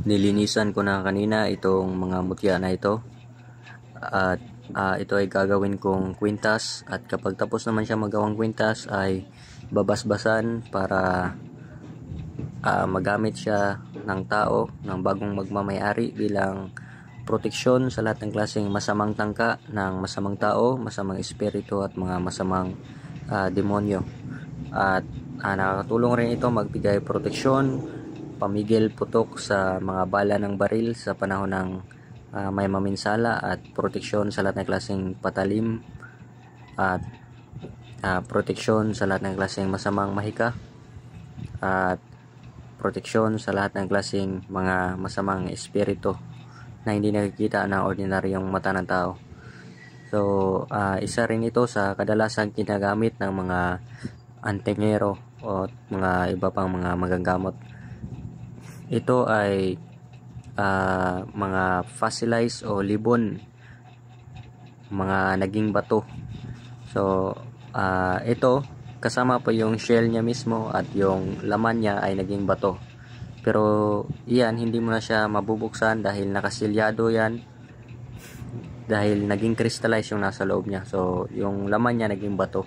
Nilinisan ko na kanina itong mga mutya na ito at ito ay gagawin kong kwintas, at kapag tapos naman siya magawang kwintas ay babasbasan para magamit siya ng tao, ng bagong magmamayari, bilang proteksyon sa lahat ng klaseng masamang tangka ng masamang tao, masamang espiritu at mga masamang demonyo. At nakakatulong rin ito magbigay proteksyon, pamigil putok sa mga bala ng baril sa panahon ng may maminsala, at proteksyon sa lahat ng klaseng patalim, at proteksyon sa lahat ng klaseng masamang mahika, at proteksyon sa lahat ng klaseng mga masamang espiritu na hindi nakikita ng ordinaryong mata ng tao. So isa rin ito sa kadalasan ginagamit ng mga antingero o mga iba pang mga magagamot. Ito ay mga fossilized o libon, mga naging bato. So ito kasama pa yung shell niya mismo, at yung laman niya ay naging bato. Pero iyan, hindi mo na siya mabubuksan dahil nakasilyado yan, dahil naging crystallize yung nasa loob niya. So yung laman niya naging bato.